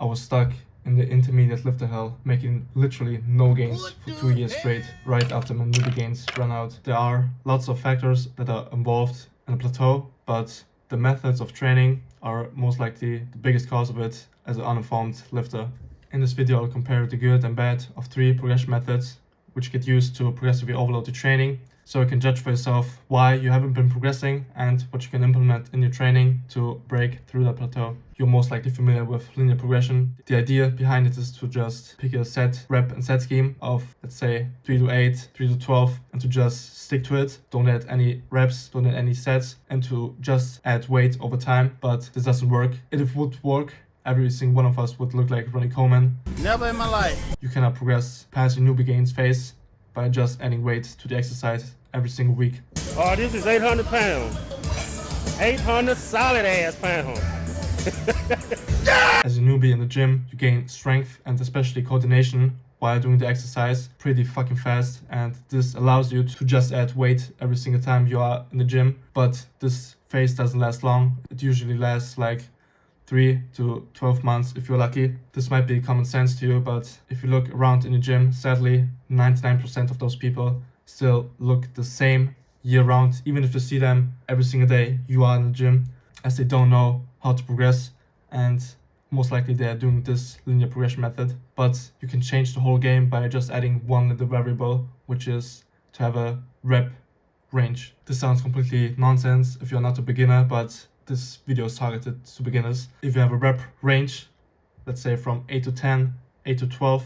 I was stuck in the intermediate lifter hell, making literally no gains for 2 years straight, right after my newbie gains ran out. There are lots of factors that are involved in a plateau, but the methods of training are most likely the biggest cause of it as an uninformed lifter. In this video, I'll compare the good and bad of 3 progression methods which get used to progressively overload the training, so you can judge for yourself why you haven't been progressing and what you can implement in your training to break through that plateau. You're most likely familiar with linear progression. The idea behind it is to just pick a set rep and set scheme of, let's say, 3 to 8, 3 to 12, and to just stick to it. Don't add any reps, don't add any sets, and to just add weight over time. But this doesn't work. If it would work, every single one of us would look like Ronnie Coleman. Never in my life. You cannot progress past your newbie gains phase by just adding weight to the exercise every single week. Oh, this is 800 pounds. 800 solid ass pounds. As a newbie in the gym, you gain strength and especially coordination while doing the exercise pretty fucking fast, and this allows you to just add weight every single time you are in the gym. But this phase doesn't last long. It usually lasts like 3 to 12 months if you're lucky. This might be common sense to you, but if you look around in the gym, sadly 99% of those people still look the same year round. Even if you see them every single day you are in the gym, as they don't know how to progress, and most likely they are doing this linear progression method. But you can change the whole game by just adding one little variable, which is to have a rep range. This sounds completely nonsense if you're not a beginner, but this video is targeted to beginners. If you have a rep range, let's say from 8 to 10, 8 to 12,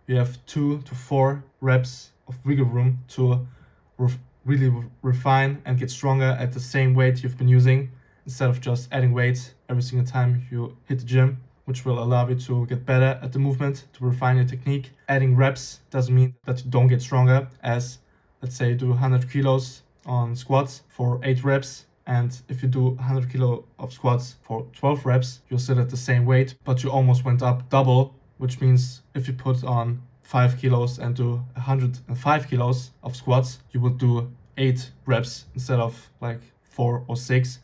you have 2 to 4 reps of wiggle room to really refine and get stronger at the same weight you've been using, instead of just adding weight every single time you hit the gym, which will allow you to get better at the movement, to refine your technique. Adding reps doesn't mean that you don't get stronger, as let's say you do 100 kilos on squats for 8 reps, and if you do 100 kilo of squats for 12 reps, you're still at the same weight, but you almost went up double, which means if you put on 5 kilos and do 105 kilos of squats, you would do 8 reps instead of like 4 or 6.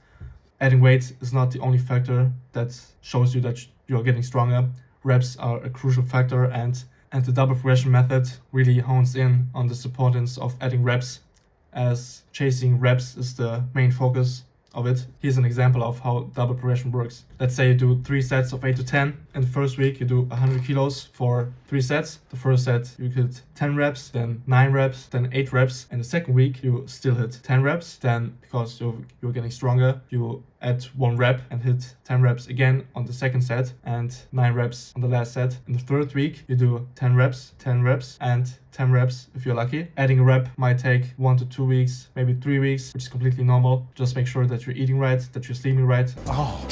Adding weight is not the only factor that shows you that you're getting stronger. Reps are a crucial factor, and the double progression method really hones in on the importance of adding reps, as chasing reps is the main focus of it. Here's an example of how double progression works. Let's say you do 3 sets of 8 to 10. In the first week, you do 100 kilos for 3 sets. The first set, you hit 10 reps, then 9 reps, then 8 reps. In the second week, you still hit 10 reps. Then, because you're getting stronger, you add 1 rep and hit 10 reps again on the second set and 9 reps on the last set. In the third week, you do 10 reps, and 10 reps if you're lucky. Adding a rep might take 1 to 2 weeks, maybe 3 weeks, which is completely normal. Just make sure that you're eating right, that you're sleeping right. Oh,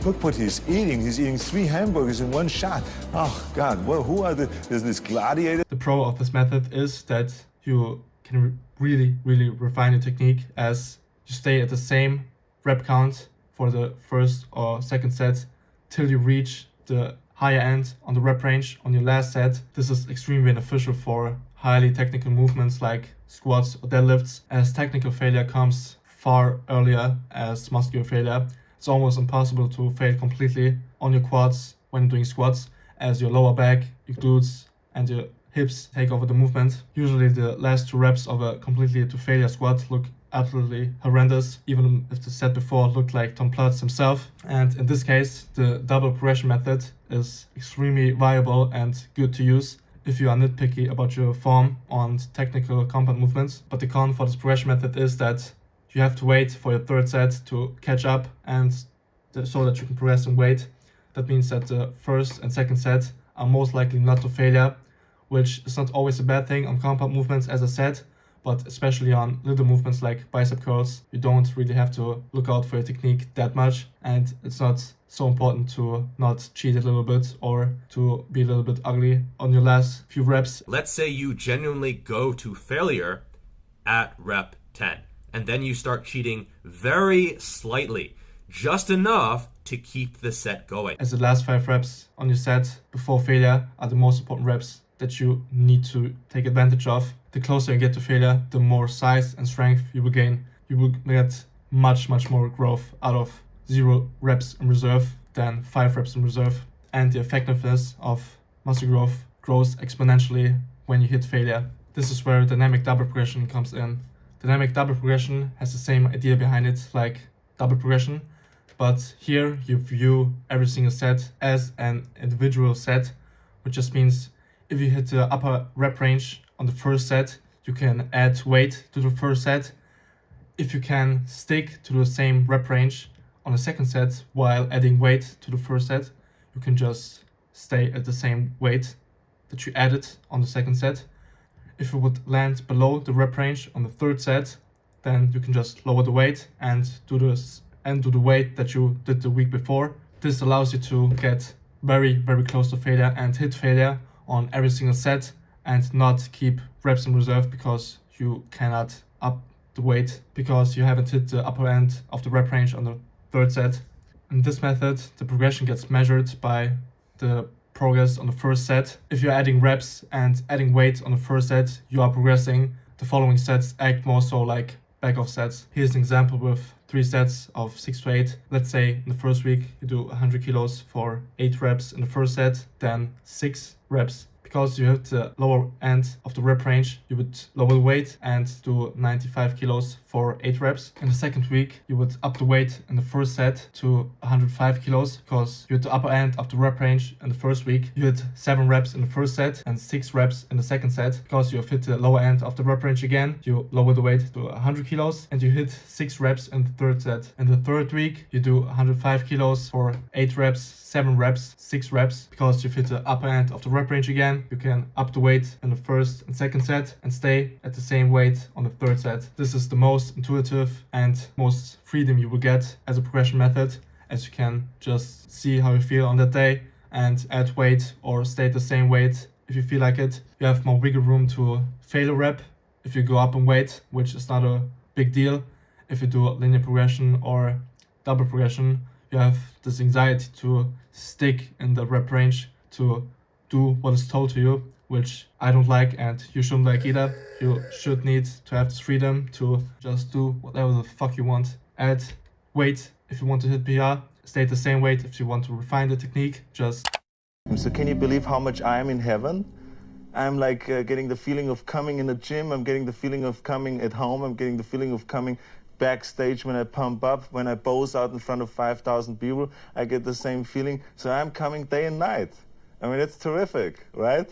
look what he's eating. He's eating 3 hamburgers in one shot. Oh, God, well, who are is this gladiator? The pro of this method is that you can really refine your technique, as you stay at the same rep count for the first or second set till you reach the higher end on the rep range on your last set. This is extremely beneficial for highly technical movements like squats or deadlifts, as technical failure comes far earlier as muscular failure. It's almost impossible to fail completely on your quads when doing squats, as your lower back, your glutes, and your hips take over the movement. Usually the last 2 reps of a completely to failure squat look absolutely horrendous, even if the set before looked like Tom Platz himself. And in this case, the double progression method is extremely viable and good to use if you are nitpicky about your form on technical compound movements. But the con for this progression method is that you have to wait for your third set to catch up, and so that you can progress in weight. That means that the first and second set are most likely not to failure, which is not always a bad thing on compound movements, as I said, but especially on little movements like bicep curls, you don't really have to look out for your technique that much, and it's not so important to not cheat a little bit or to be a little bit ugly on your last few reps. Let's say you genuinely go to failure at rep 10, and then you start cheating very slightly, just enough to keep the set going. As the last 5 reps on your set before failure are the most important reps that you need to take advantage of. The closer you get to failure, the more size and strength you will gain. You will get much more growth out of 0 reps in reserve than 5 reps in reserve. and the effectiveness of muscle growth grows exponentially when you hit failure. This is where dynamic double progression comes in. Dynamic double progression has the same idea behind it like double progression, but here you view every single set as an individual set, which just means if you hit the upper rep range on the first set, you can add weight to the first set. If you can stick to the same rep range on the second set while adding weight to the first set, you can just stay at the same weight that you added on the second set. If you would land below the rep range on the third set, then you can just lower the weight and do the weight that you did the week before. This allows you to get very, very close to failure and hit failure on every single set and not keep reps in reserve because you cannot up the weight because you haven't hit the upper end of the rep range on the third set. In this method, the progression gets measured by the progress on the first set. If you're adding reps and adding weight on the first set, you are progressing. The following sets act more so like back-off sets. Here's an example with 3 sets of 6 to 8. Let's say in the first week you do 100 kilos for 8 reps in the first set, then 6 reps. Because you hit the lower end of the rep range, you would lower the weight and do 95 kilos for 8 reps. In the second week, you would up the weight in the first set to 105 kilos because you hit the upper end of the rep range in the first week. You hit 7 reps in the first set and 6 reps in the second set. Because you have hit the lower end of the rep range again, you lower the weight to 100 kilos and you hit 6 reps in the third set. In the third week, you do 105 kilos for 8 reps, 7 reps, 6 reps. Because you've hit the upper end of the rep range again, you can up the weight in the first and second set and stay at the same weight on the third set. This is the most intuitive and most freedom you will get as a progression method, as you can just see how you feel on that day and add weight or stay at the same weight if you feel like it. You have more wiggle room to fail a rep if you go up in weight, which is not a big deal. If you do linear progression or double progression, you have this anxiety to stick in the rep range, to do what is told to you, which I don't like and you shouldn't like either. You should need to have this freedom to just do whatever the fuck you want. Add weight if you want to hit PR, stay at the same weight if you want to refine the technique, just... So can you believe how much I am in heaven? I'm like getting the feeling of coming in the gym, I'm getting the feeling of coming at home, I'm getting the feeling of coming backstage when I pump up, when I pose out in front of 5,000 people, I get the same feeling. So I'm coming day and night. I mean, it's terrific, right?